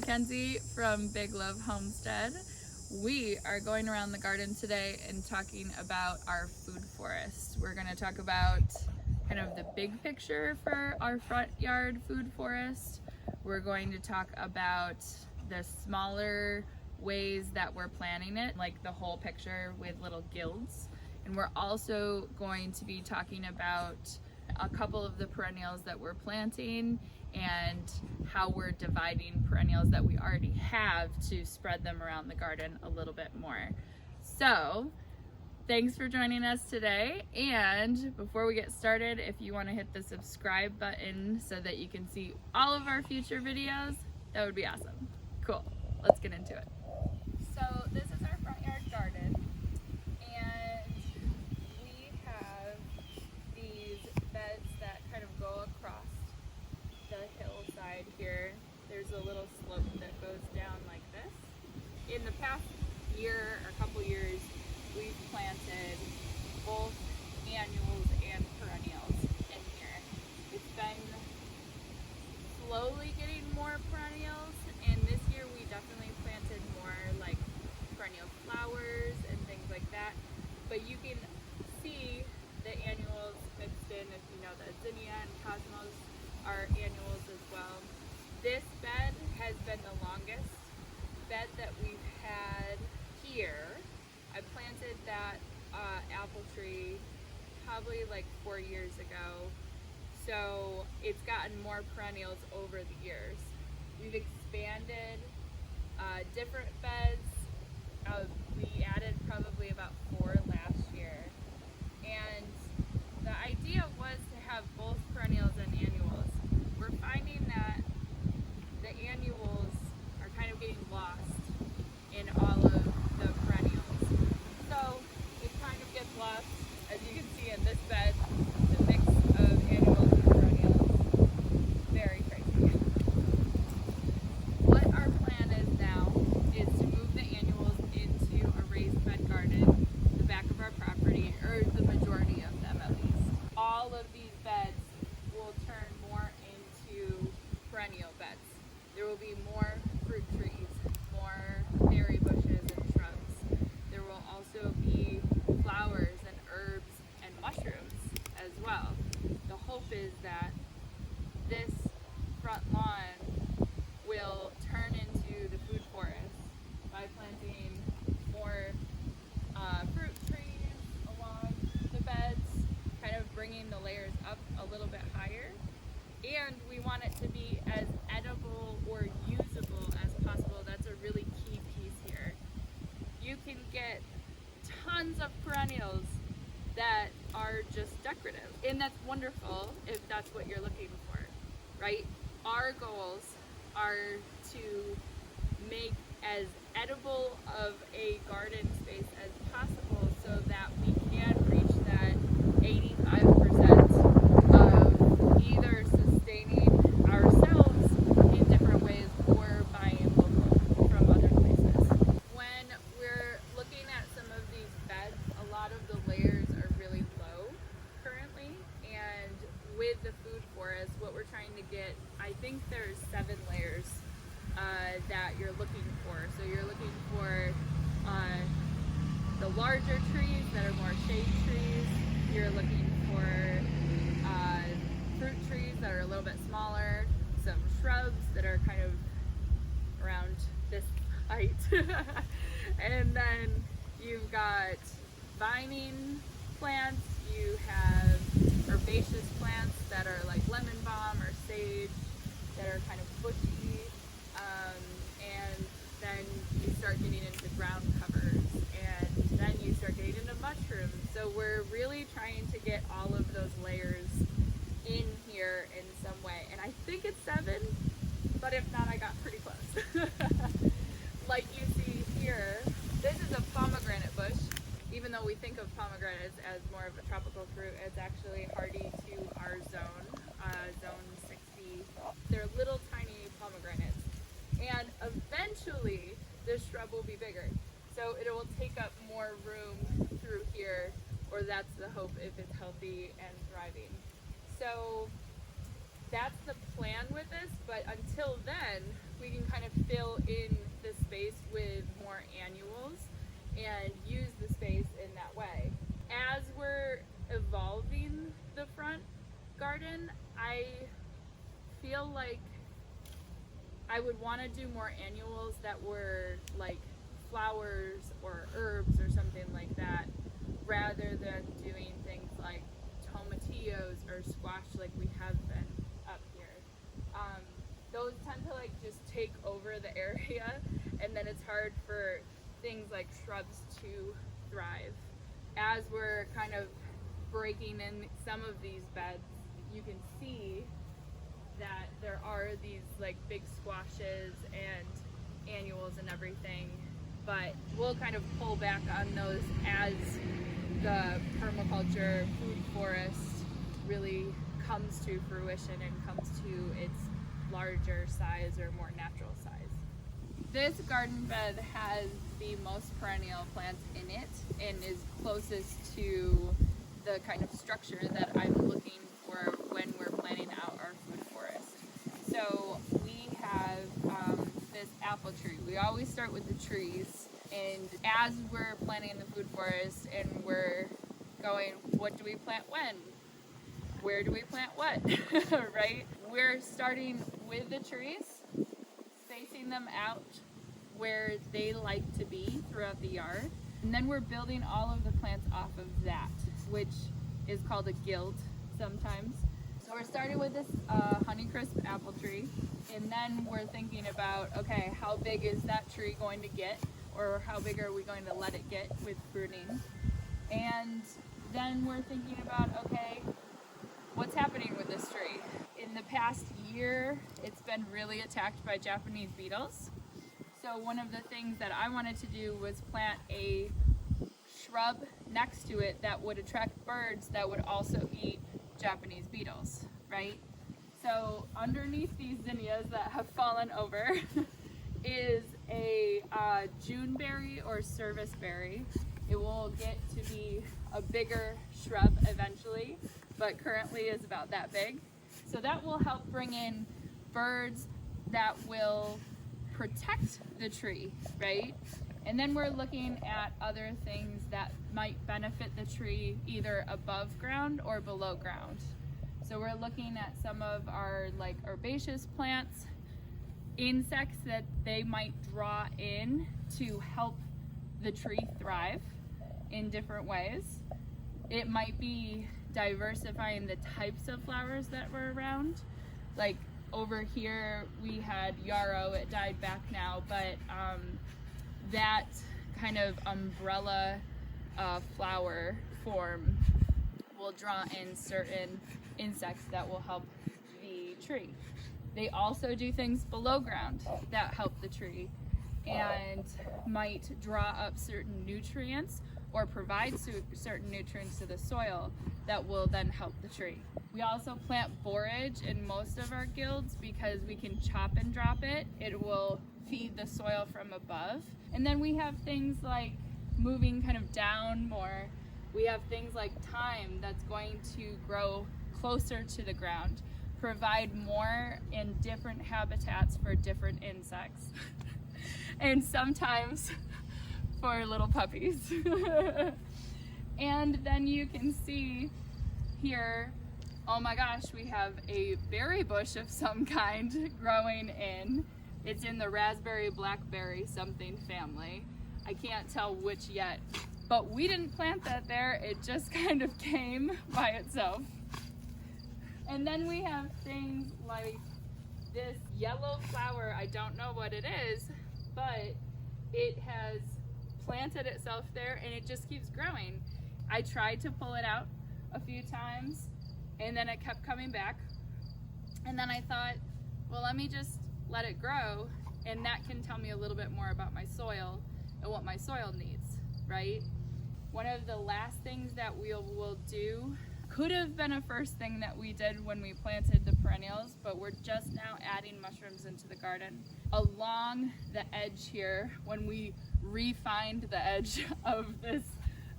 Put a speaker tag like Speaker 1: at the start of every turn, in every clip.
Speaker 1: Mackenzie from Big Love Homestead. We are going around the garden today and talking about our food forest. We're going to talk about kind of the big picture for our front yard food forest. We're going to talk about the smaller ways that we're planting it, like the whole picture with little guilds. And we're also going to be talking about a couple of the perennials that we're planting and how we're dividing perennials that we already have to spread them around the garden a little bit more. So thanks for joining us today. And before we get started, if you want to hit the subscribe button so that you can see all of our future videos, that would be awesome. Cool, let's get into it. So this is our front yard garden, and we have these beds that kind of go across the hillside here. There's a little slope that goes down like this. In the past year or couple years, we've planted both annuals and perennials in here. It's been slowly getting more perennials, and this year we definitely planted more like perennial flowers and things like that. But you can see the annuals mixed in. If you know that zinnia and cosmos are annuals as well. This bed has been the longest bed that we've had here. I planted that apple tree probably like 4 years ago, so it's gotten more perennials over the years. We've expanded different beds. We added probably about 4 last year, and the idea was to have both perennials and annuals. We're finding that the annuals are kind of getting lost in all of the perennials. So it kind of gets lost, as you can see in this bed, the mix of annuals and perennials. Very crazy. What our plan is now is to move the annuals into a raised bed garden, the back of our property, or the majority of them at least. All of these beds will turn more into perennial beds. There will be more fruit trees, more berry bushes and shrubs. There will also be flowers and herbs and mushrooms as well. The hope is that this front lawn will turn into the food forest by planting more fruit trees along the beds, kind of bringing the layers up a little bit higher. And we want it to be as edible or usable as possible. That's a really key piece here. You can get tons of perennials that are just decorative, and that's wonderful if that's what you're looking for, right? Our goals are to make as edible of a garden space as possible so that we can reach that 85% of either sustaining ourselves in different ways or buying local from other places. When we're looking at some of these beds, a lot of the layers are really low currently, and with the food forest, what we're trying to get, I think there's 7 layers that you're looking for. So you're looking for the larger trees that are more shade trees. You're looking for fruit trees that are a little bit smaller, some shrubs that are kind of around this height, and then you've got vining plants. You have herbaceous plants that are like lemon balm or sage that are kind of bushy, and then you start getting into ground covers, and then you start getting into mushrooms. So we're really trying to get all of those layers in here in some way, and I think it's 7, but if not, I got pretty close. Like you see here, this is a pomegranate bush. Even though we think of pomegranates as more of a tropical fruit, it's actually hardy to our zone, zone 60. They're little tiny pomegranates, and eventually this shrub will be bigger, so it will take up more room through here, or that's the hope if it's healthy and thriving. So that's the plan with this, but until then, we can kind of fill in the space with more annuals and use the space in that way. As we're evolving the front garden, I feel like I would want to do more annuals that were like flowers or herbs or something like that, rather than doing things like tomatillos or squash like we have been up here. Those tend to like just take over the area, and then it's hard for things like shrubs to thrive. As we're kind of breaking in some of these beds, you can see that there are these like big squashes and annuals and everything, but we'll kind of pull back on those as the permaculture food forest really comes to fruition and comes to its larger size or more natural size. This garden bed has the most perennial plants in it and is closest to the kind of structure that I'm looking for when we're planning out our food forest. So we have this apple tree. We always start with the trees, and as we're planning the food forest and we're going, what do we plant when? Where do we plant what? Right? We're starting with the trees, spacing them out where they like to be throughout the yard. And then we're building all of the plants off of that, which is called a guild sometimes. So we're starting with this Honeycrisp apple tree, and then we're thinking about, okay, how big is that tree going to get, or how big are we going to let it get with pruning? And then we're thinking about, okay, what's happening with this tree? In the past year, it's been really attacked by Japanese beetles. So one of the things that I wanted to do was plant a shrub next to it that would attract birds that would also eat Japanese beetles, right? So underneath these zinnias that have fallen over is a Juneberry or serviceberry. It will get to be a bigger shrub eventually, but currently is about that big. So that will help bring in birds that will protect the tree, right? And then we're looking at other things that might benefit the tree either above ground or below ground. So we're looking at some of our like herbaceous plants, insects that they might draw in to help the tree thrive in different ways. It might be diversifying the types of flowers that were around. Like over here we had yarrow, it died back now, but that kind of umbrella flower form will draw in certain insects that will help the tree. They also do things below ground that help the tree and might draw up certain nutrients or provide certain nutrients to the soil that will then help the tree. We also plant borage in most of our guilds because we can chop and drop it. It will feed the soil from above. And then we have things like moving kind of down more. We have things like thyme that's going to grow closer to the ground, provide more and different habitats for different insects. And sometimes for little puppies. And then you can see here, oh my gosh, we have a berry bush of some kind growing in. It's in the raspberry blackberry something family. I can't tell which yet, but we didn't plant that there. It just kind of came by itself. And then we have things like this yellow flower. I don't know what it is, but it has planted itself there and it just keeps growing. I tried to pull it out a few times and then it kept coming back. And then I thought, well, let me just let it grow, and that can tell me a little bit more about my soil and what my soil needs, right? One of the last things that we will do could have been a first thing that we did when we planted the perennials, but we're just now adding mushrooms into the garden. Along the edge here, when we refined the edge of this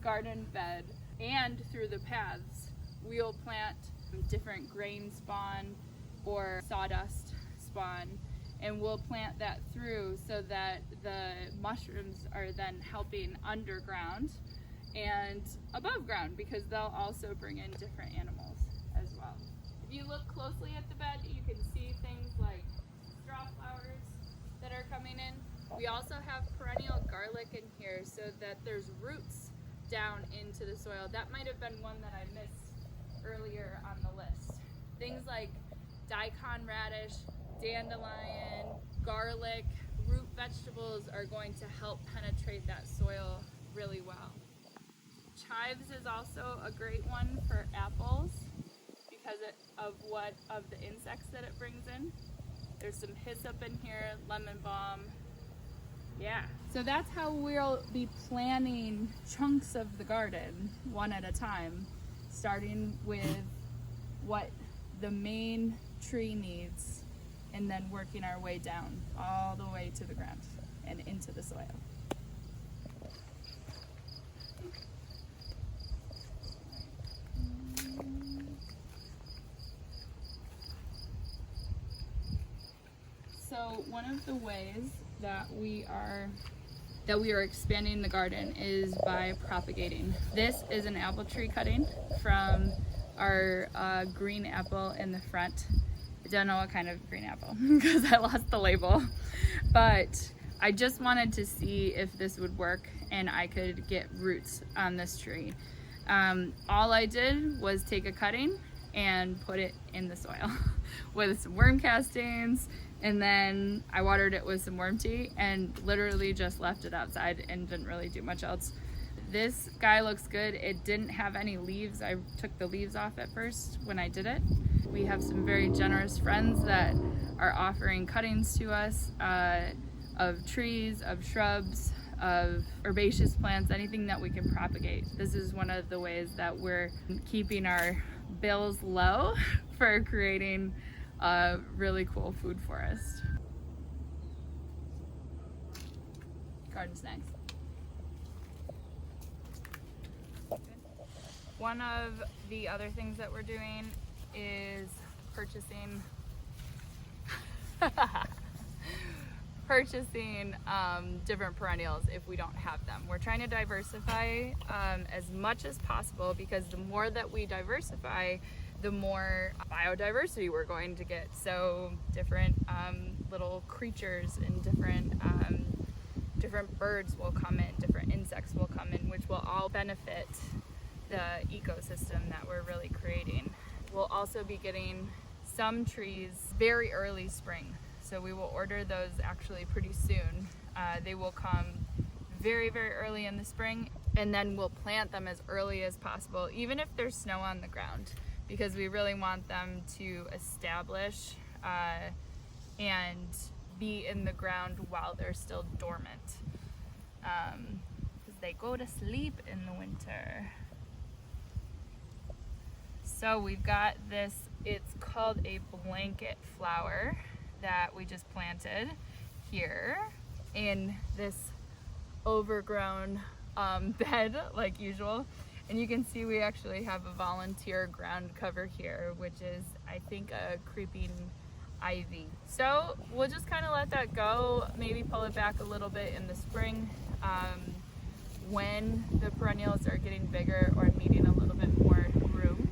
Speaker 1: garden bed and through the paths, we'll plant different grain spawn or sawdust spawn, and we'll plant that through so that the mushrooms are then helping underground and above ground, because they'll also bring in different animals as well. If you look closely at the bed, you can see things like straw flowers that are coming in. We also have perennial garlic in here so that there's roots down into the soil. That might have been one that I missed earlier on the list. Things like daikon radish, dandelion, garlic, root vegetables are going to help penetrate that soil really well. Chives is also a great one for apples because of the insects that it brings in. There's some hyssop in here, lemon balm. Yeah. So that's how we'll be planning chunks of the garden one at a time, starting with what the main tree needs and then working our way down all the way to the ground and into the soil. So one of the ways that we are expanding the garden is by propagating. This is an apple tree cutting from our green apple in the front. I don't know what kind of green apple because I lost the label, but I just wanted to see if this would work and I could get roots on this tree. All I did was take a cutting and put it in the soil with some worm castings, and then I watered it with some worm tea and literally just left it outside and didn't really do much else. This guy looks good. It didn't have any leaves. I took the leaves off at first when I did it. We have some very generous friends that are offering cuttings to us of trees, of shrubs, of herbaceous plants, anything that we can propagate. This is one of the ways that we're keeping our bills low for creating a really cool food forest. Garden snacks. One of the other things that we're doing is purchasing different perennials if we don't have them. We're trying to diversify as much as possible, because the more that we diversify, the more biodiversity we're going to get. So different little creatures and different birds will come in, different insects will come in, which will all benefit the ecosystem that we're really creating. We'll also be getting some trees very early spring. So we will order those actually pretty soon. They will come very, very early in the spring, and then we'll plant them as early as possible, even if there's snow on the ground, because we really want them to establish and be in the ground while they're still dormant. Because they go to sleep in the winter. So we've got this, it's called a blanket flower that we just planted here in this overgrown bed like usual. And you can see we actually have a volunteer ground cover here, which is, I think, a creeping ivy. So we'll just kind of let that go, maybe pull it back a little bit in the spring when the perennials are getting bigger or needing a little bit more room.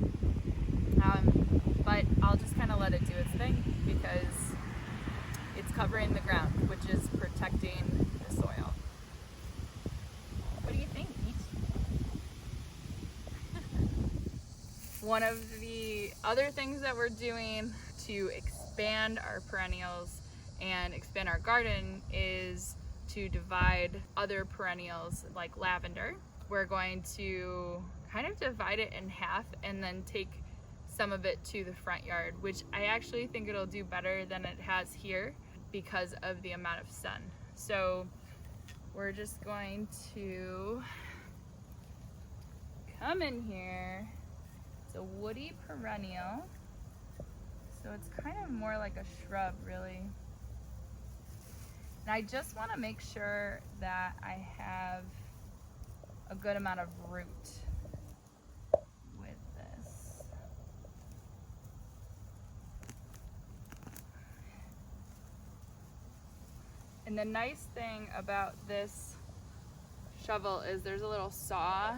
Speaker 1: But I'll just kind of let it do its thing, because it's covering the ground, which is protecting the soil. What do you think, Peach? One of the other things that we're doing to expand our perennials and expand our garden is to divide other perennials like lavender. We're going to kind of divide it in half and then take some of it to the front yard, which I actually think it'll do better than it has here because of the amount of sun. So we're just going to come in here. It's a woody perennial, so it's kind of more like a shrub, really. And I just want to make sure that I have a good amount of root with this. And the nice thing about this shovel is there's a little saw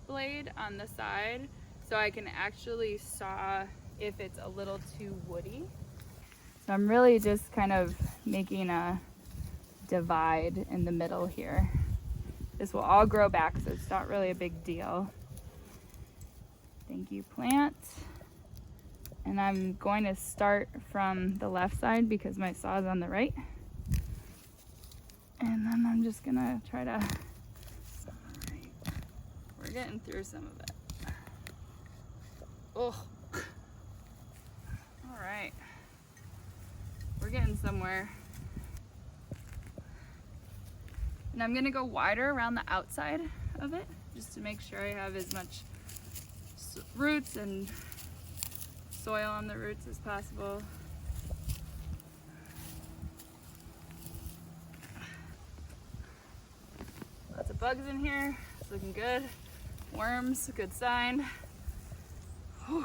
Speaker 1: blade on the side, so I can actually saw if it's a little too woody. So I'm really just kind of making a divide in the middle here. This will all grow back, so it's not really a big deal. Thank you, plant. And I'm going to start from the left side because my saw is on the right. And then I'm just gonna try to, we're getting through some of it. Oh, all right. We're getting somewhere. And I'm gonna go wider around the outside of it just to make sure I have as much roots and soil on the roots as possible. Lots of bugs in here. It's looking good. Worms, a good sign. Whew.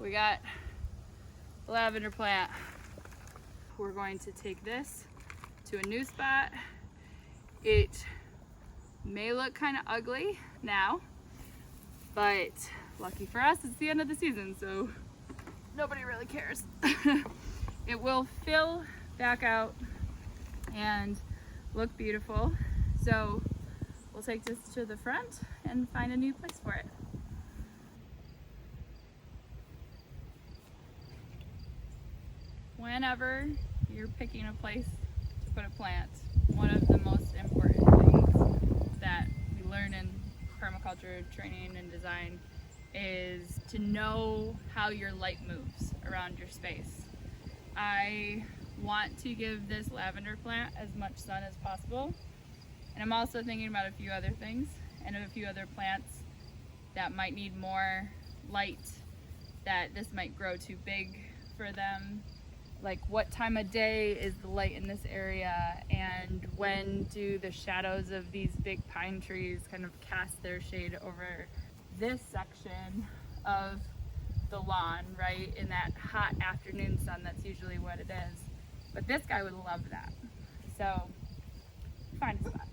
Speaker 1: We got a lavender plant. We're going to take this to a new spot. It may look kind of ugly now, but lucky for us, it's the end of the season, so nobody really cares. It will fill back out and look beautiful. So we'll take this to the front and find a new place for it. Whenever you're picking a place to put a plant, one of the most important things that we learn in permaculture training and design is to know how your light moves around your space. I want to give this lavender plant as much sun as possible, and I'm also thinking about a few other things and a few other plants that might need more light, that this might grow too big for them. Like, what time of day is the light in this area, and when do the shadows of these big pine trees kind of cast their shade over this section of the lawn, right, in that hot afternoon sun. That's usually what it is. But this guy would love that. So find a spot.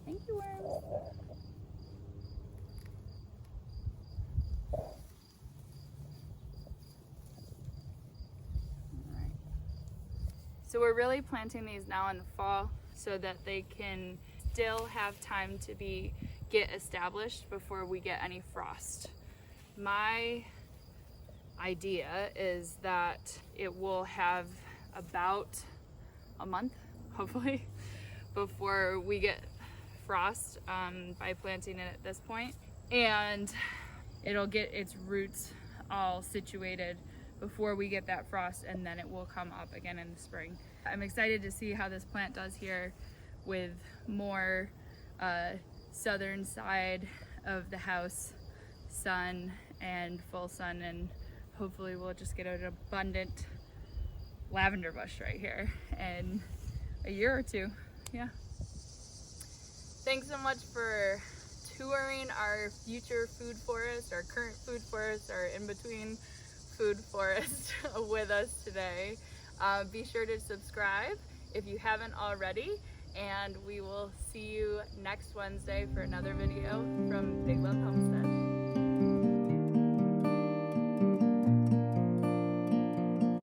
Speaker 1: Thank you, worms. So we're really planting these now in the fall so that they can still have time to get established before we get any frost. My idea is that it will have about a month, hopefully, before we get frost by planting it at this point. And it'll get its roots all situated before we get that frost, and then it will come up again in the spring. I'm excited to see how this plant does here with more southern side of the house sun and full sun, and hopefully we'll just get an abundant lavender bush right here in a year or two. Yeah. Thanks so much for touring our future food forest, our current food forest, our in-between food forest with us today. Be sure to subscribe if you haven't already, and we will see you next Wednesday for another video from Big Love